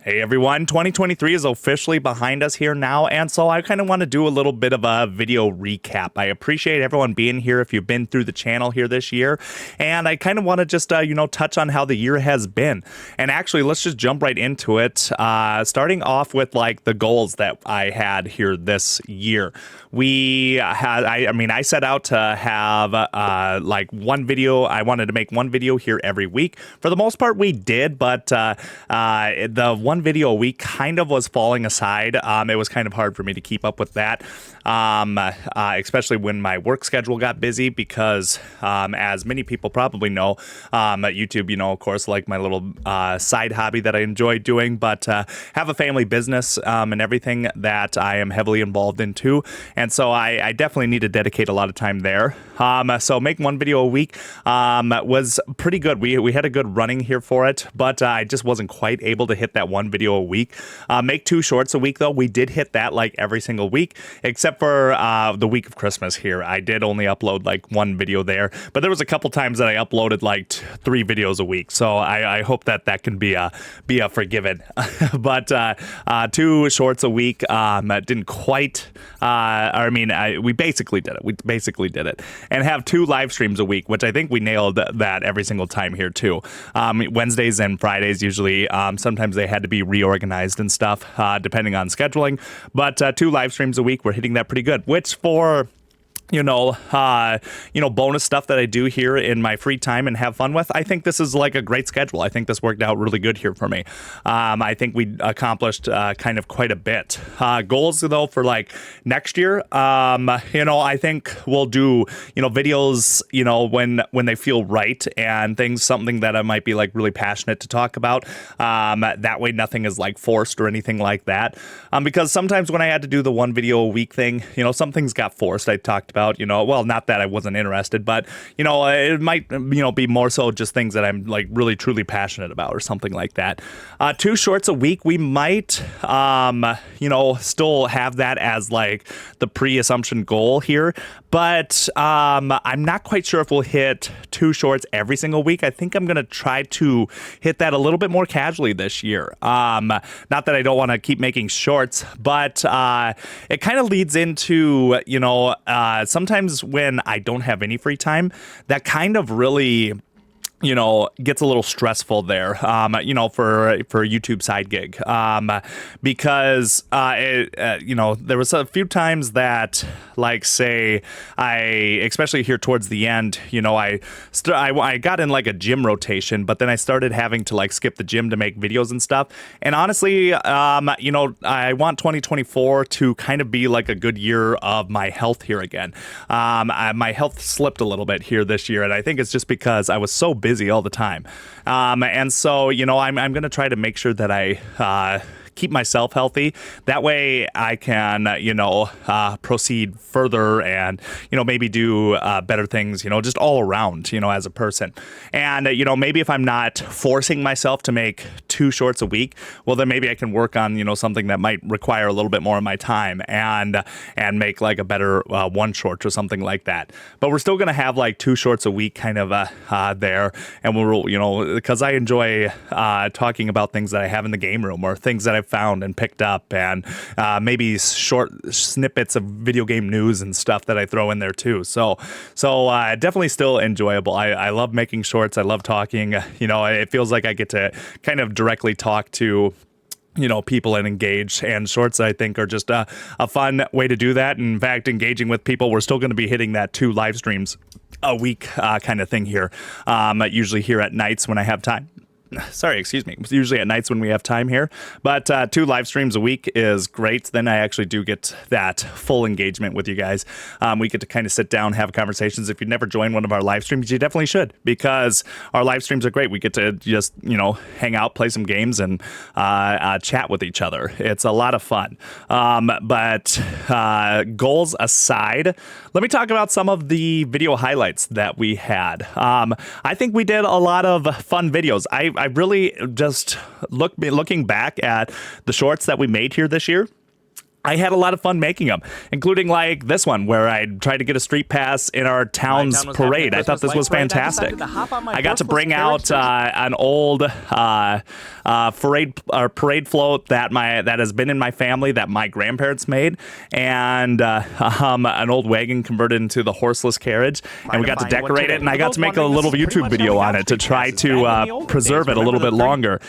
Hey everyone, 2023 is officially behind us here now, and so I kind of want to do a little bit of a video recap. I appreciate everyone being here if you've been through the channel here this year, and I kind of want to just, touch on how the year has been. And actually, let's just jump right into it, starting off with like the goals that I had here this year. I set out to have like one video. I wanted to make one video here every week. For the most part, we did, but the one video a week kind of was falling aside. It was kind of hard for me to keep up with that, especially when my work schedule got busy because, as many people probably know, YouTube, of course, like my little side hobby that I enjoy doing, but have a family business and everything that I am heavily involved in too. And so I definitely need to dedicate a lot of time there. So make one video a week was pretty good. We had a good running here for it, but I just wasn't quite able to hit that one video a week. Make 2 shorts a week, though. We did hit that like every single week, except for the week of Christmas here. I did only upload like one video there, but there was a couple times that I uploaded like 3 videos a week. So I hope that can be forgiven. But 2 shorts a week didn't quite. We basically did it. And have 2 live streams a week, which I think we nailed that every single time here too. Wednesdays and Fridays usually. Sometimes they had to be reorganized and stuff, depending on scheduling. But 2 live streams a week, we're hitting that pretty good, which for bonus stuff that I do here in my free time and have fun with. I think this is like a great schedule. I think this worked out really good here for me. I think we accomplished kind of quite a bit. Goals though for like next year, I think we'll do, videos, when they feel right and things, something that I might be like really passionate to talk about. That way nothing is like forced or anything like that. Because sometimes when I had to do the one video a week thing, some things got forced. I talked about, not that I wasn't interested, but, it might, be more so just things that I'm like really, truly passionate about or something like that. 2 shorts a week, we might, still have that as like the pre-assumption goal here, but I'm not quite sure if we'll hit 2 shorts every single week. I think I'm going to try to hit that a little bit more casually this year. Not that I don't want to keep making shorts, but it kind of leads into, sometimes when I don't have any free time, that kind of really gets a little stressful there, for a YouTube side gig, because, there was a few times that, like, say, especially here towards the end, I got in like a gym rotation, but then I started having to like skip the gym to make videos and stuff. And honestly, I want 2024 to kind of be like a good year of my health here again. My health slipped a little bit here this year, and I think it's just because I was so busy all the time. And so, I'm going to try to make sure that I keep myself healthy. That way I can, proceed further and, maybe do better things, just all around, as a person. And, maybe if I'm not forcing myself to make 2 shorts a week, well, then maybe I can work on, something that might require a little bit more of my time and make like a better 1 short or something like that. But we're still going to have like 2 shorts a week kind of there. And we'll, because I enjoy talking about things that I have in the game room or things that I've found and picked up, and maybe short snippets of video game news and stuff that I throw in there too. So definitely still enjoyable. I love making shorts. I love talking. It feels like I get to kind of directly talk to people and engage, and shorts I think are just a fun way to do that. In fact, engaging with people, we're still going to be hitting that 2 live streams a week kind of thing here. Usually here at nights when I have time. Sorry, excuse me. It's usually at nights when we have time here, but 2 live streams a week is great. Then I actually do get that full engagement with you guys. We get to kind of sit down, have conversations. If you've never joined one of our live streams, you definitely should, because our live streams are great. We get to just, hang out, play some games, and chat with each other. It's a lot of fun. But goals aside, let me talk about some of the video highlights that we had. I think we did a lot of fun videos. I really just looking back at the shorts that we made here this year. I had a lot of fun making them, including like this one where I tried to get a street pass in our town's parade. I thought this was fantastic. I got to bring out an old parade float that has been in my family that my grandparents made, and an old wagon converted into the horseless carriage, and we got to decorate it, and I got to make a little YouTube video on it to try to preserve it a little bit longer.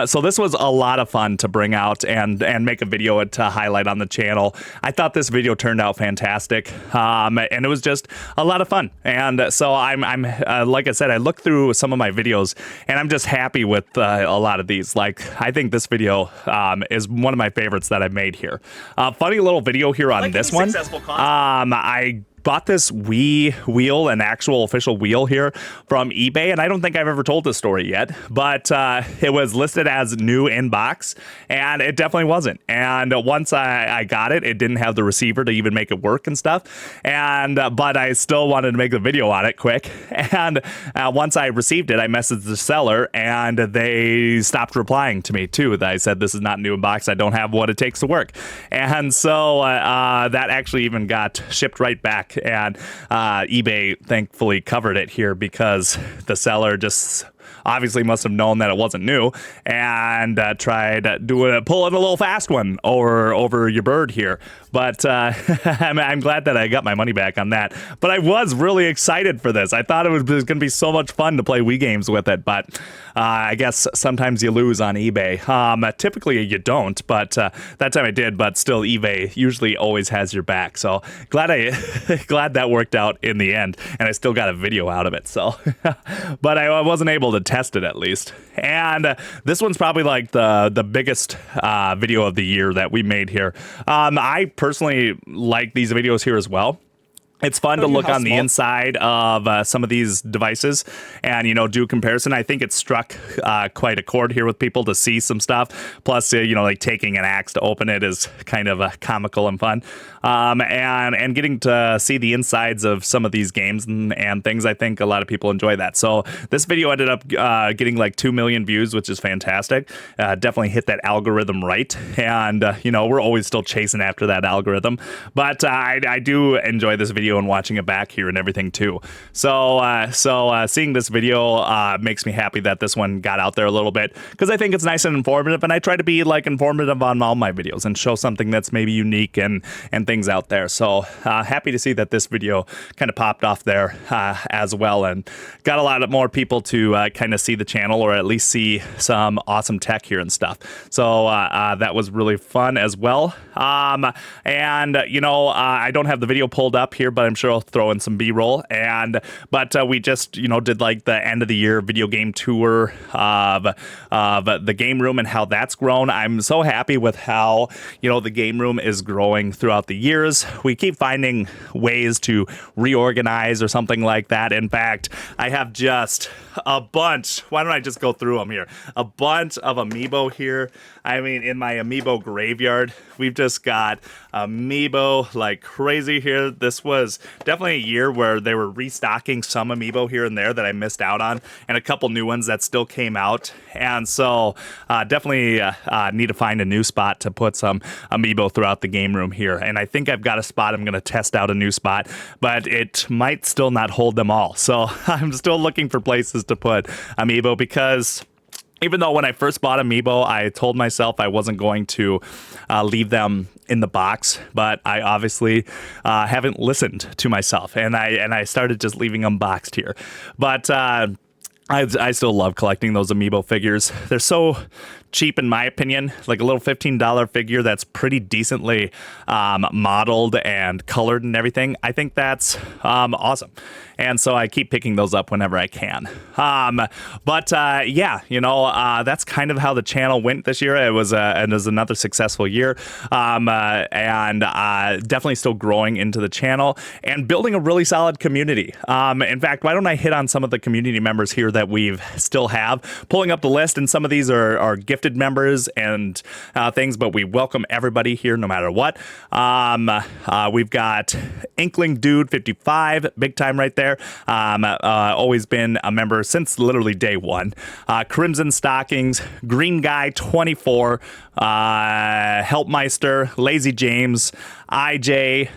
So this was a lot of fun to bring out and make a video to highlight on the channel. I thought this video turned out fantastic, and it was just a lot of fun. And so I'm like I said, I looked through some of my videos, and I'm just happy with a lot of these. Like, I think this video is one of my favorites that I've made here. Funny little video here on this one. I bought this Wii wheel, an actual official wheel here from eBay, and I don't think I've ever told this story yet, but it was listed as new in box, and it definitely wasn't. And once I got it, it didn't have the receiver to even make it work and stuff, and but I still wanted to make a video on it quick. And once I received it, I messaged the seller, and they stopped replying to me too. I said, this is not new in box, I don't have what it takes to work. And so that actually even got shipped right back. And eBay thankfully covered it here because the seller just obviously must have known that it wasn't new and tried pulling a little fast one over your bird here. But I'm glad that I got my money back on that. But I was really excited for this. I thought it was going to be so much fun to play Wii games with it. But I guess sometimes you lose on eBay. Typically you don't, but that time I did. But still, eBay usually always has your back. So glad that worked out in the end. And I still got a video out of it. So, but I wasn't able to test it at least. And this one's probably like the biggest video of the year that we made here. I personally like these videos here as well. It's fun to look on the inside of some of these devices and, do a comparison. I think it struck quite a chord here with people to see some stuff. Plus, like taking an axe to open it is kind of comical and fun. And getting to see the insides of some of these games and things, I think a lot of people enjoy that. So this video ended up getting like 2 million views, which is fantastic. Definitely hit that algorithm right. And, we're always still chasing after that algorithm. But I do enjoy this video and watching it back here and everything too. So seeing this video makes me happy that this one got out there a little bit, because I think it's nice and informative, and I try to be like informative on all my videos and show something that's maybe unique and things out there. So happy to see that this video kind of popped off there as well, and got a lot more people to kind of see the channel, or at least see some awesome tech here and stuff. So that was really fun as well. I don't have the video pulled up here, but I'm sure I'll throw in some B-roll. But we just, did like the end of the year video game tour of the game room and how that's grown. I'm so happy with how, the game room is growing throughout the years. We keep finding ways to reorganize or something like that. In fact, I have just a bunch. Why don't I just go through them here? A bunch of Amiibo here. I mean, in my Amiibo graveyard, we've just got Amiibo like crazy here. This was definitely a year where they were restocking some Amiibo here and there that I missed out on, and a couple new ones that still came out. And so definitely need to find a new spot to put some Amiibo throughout the game room here. And I think I've got a spot. I'm going to test out a new spot, but it might still not hold them all. So I'm still looking for places to put Amiibo, because even though when I first bought Amiibo, I told myself I wasn't going to leave them in the box, but I obviously haven't listened to myself, and I started just leaving them boxed here. But I still love collecting those Amiibo figures. They're so cheap, in my opinion. Like a little $15 figure that's pretty decently modeled and colored and everything. I think that's awesome. And so I keep picking those up whenever I can. That's kind of how the channel went this year. It was another successful year, and definitely still growing into the channel and building a really solid community. In fact, why don't I hit on some of the community members here that we've still have? Pulling up the list, and some of these are gift gifted members and things, but we welcome everybody here no matter what. We've got Inkling Dude 55, big time right there. Always been a member since literally day one. Crimson Stockings, Green Guy 24, Helpmeister, Lazy James, IJ,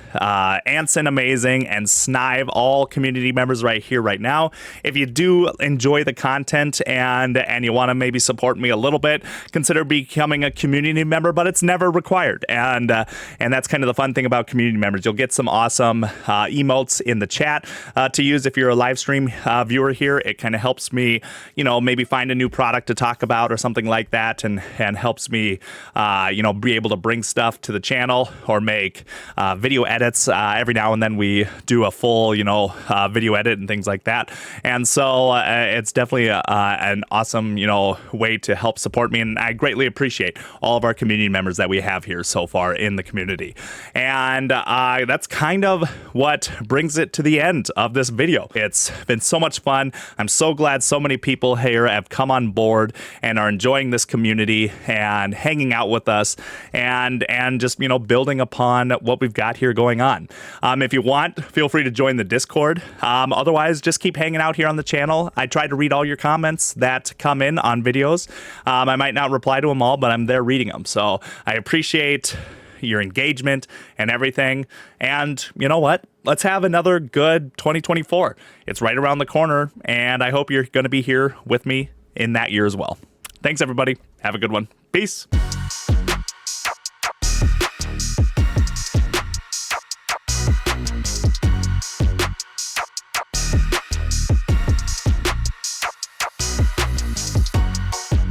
Anson Amazing, and Snive, all community members right here, right now. If you do enjoy the content and you want to maybe support me a little bit, consider becoming a community member, but it's never required. And that's kind of the fun thing about community members. You'll get some awesome emotes in the chat to use if you're a live stream viewer here. It kind of helps me, maybe find a new product to talk about or something like that, and helps me, be able to bring stuff to the channel or make video edits. Every now and then we do a full, video edit and things like that. And so it's definitely an awesome, way to help support me. And I greatly appreciate all of our community members that we have here so far in the community. And that's kind of what brings it to the end of this video. It's been so much fun. I'm so glad so many people here have come on board and are enjoying this community and hanging out with us and just, building upon what we've got here going on. If you want, feel free to join the Discord. Otherwise, just keep hanging out here on the channel. I try to read all your comments that come in on videos. I might not reply to them all, but I'm there reading them. So I appreciate your engagement and everything. And you know what? Let's have another good 2024. It's right around the corner, and I hope you're going to be here with me in that year as well. Thanks, everybody. Have a good one. Peace.